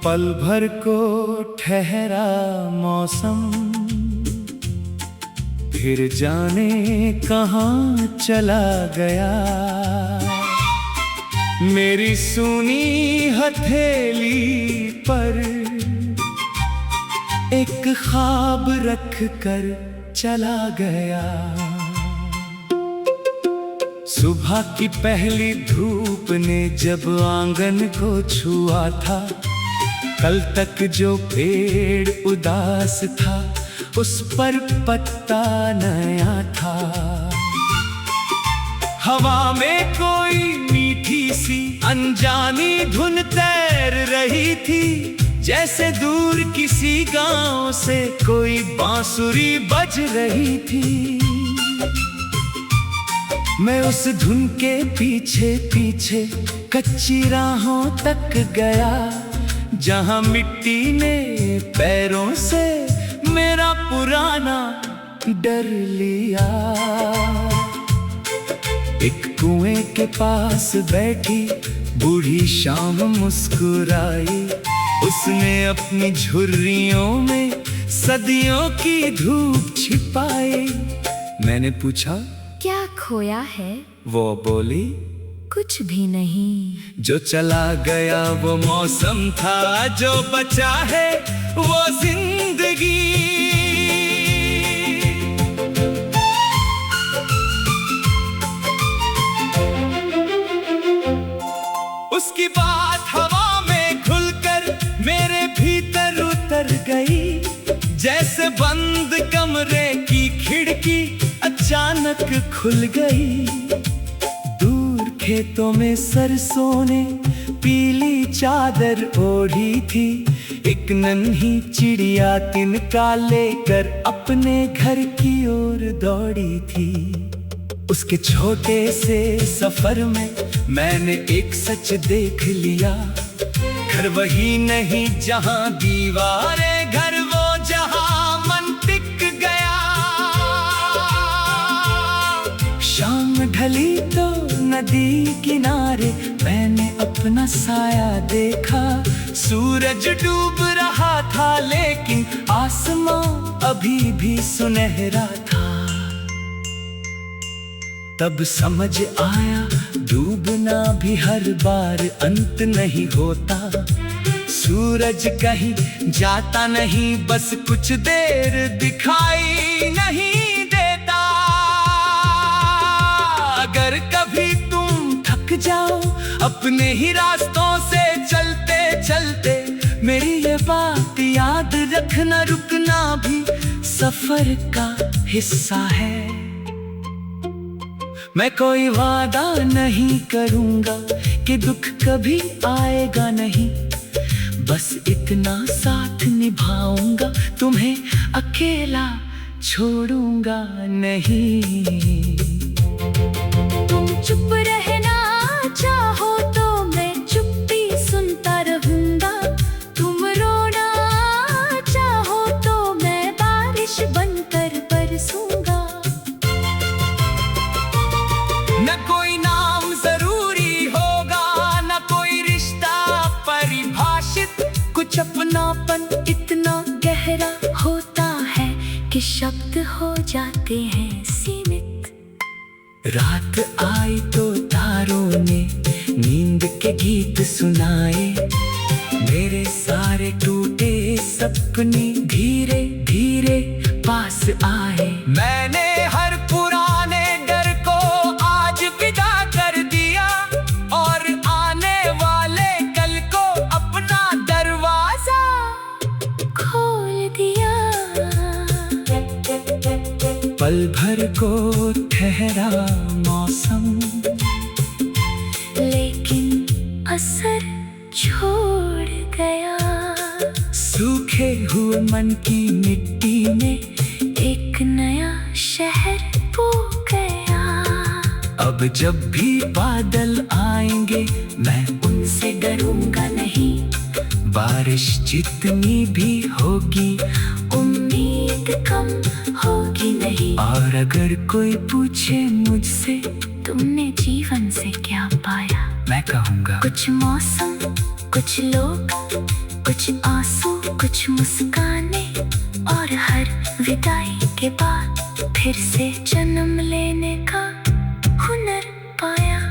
पल भर को ठहरा मौसम, फिर जाने कहाँ चला गया। मेरी सूनी हथेली पर एक ख्वाब रख कर चला गया। सुबह की पहली धूप ने जब आंगन को छुआ था, कल तक जो पेड़ उदास था उस पर पत्ता नया था। हवा में कोई मीठी सी अनजानी धुन तैर रही थी, जैसे दूर किसी गांव से कोई बांसुरी बज रही थी। मैं उस धुन के पीछे पीछे कच्ची राहों तक गया, जहां मिट्टी ने पैरों से मेरा पुराना डर लिया। एक कुएं के पास बैठी बूढ़ी शाम मुस्कुराई, उसने अपनी झुर्रियों में सदियों की धूप छिपाई। मैंने पूछा, क्या खोया है? वो बोली, कुछ भी नहीं। जो चला गया वो मौसम था, जो बचा है वो जिंदगी। उसकी बात हवा में खुलकर मेरे भीतर उतर गई, जैसे बंद कमरे की खिड़की अचानक खुल गई। दूर खेतों में सरसों ने पीली चादर ओढ़ी थी, एक नन्ही चिड़िया तिनका लेकर अपने घर की ओर दौड़ी थी। उसके छोटे से सफर में मैंने एक सच देख लिया, घर वही नहीं जहां दीवारें, घर वो जहां मन टिक गया। शाम ढली तो नदी किनारे मैंने अपना साया देखा। सूरज डूब रहा था लेकिन आसमां अभी भी सुनहरा था। तब समझ आया डूबना भी हर बार अंत नहीं होता। सूरज कहीं जाता नहीं, बस कुछ देर दिखाई नहीं देता। अगर कभी तुम थक जाओ अपने ही रास्तों से चलते चलते, मेरी ये बात याद रखना, रुकना भी सफर का हिस्सा है। मैं कोई वादा नहीं करूंगा कि दुख कभी आएगा नहीं, बस इतना साथ निभाऊंगा, तुम्हें अकेला छोड़ूंगा नहीं। तुम चुप रहना चाहो तो मैं चुप्पी सुनता रहूंगा, तुम रोना चाहो तो मैं बारिश बनकर बरसूंगा। न कोई नाम जरूरी होगा, न कोई रिश्ता परिभाषित, कुछ अपनापन इतना गहरा होता है कि शब्द हो जाते हैं सीमित। रात आई तो तारों ने नींद के गीत सुनाए, मेरे सारे टूटे सपने धीरे धीरे पास आए। मैंने हर पुराने डर को आज विदा कर दिया और आने वाले कल को अपना दरवाजा खोल दिया। पल भर को ठहरा मौसम, लेकिन असर छोड़ गया। सूखे हुए मन की मिट्टी में एक नया शहर बो गया। अब जब भी बादल आएंगे मैं उनसे डरूंगा नहीं, बारिश जितनी भी होगी उम्मीद कम होगी नहीं। और अगर कोई पूछे मुझसे तुमने जीवन से क्या पाया, मैं कहूँगा कुछ मौसम, कुछ लोग, कुछ आंसू कुछ मुस्काने, और हर विदाई के बाद फिर से जन्म लेने का हुनर पाया।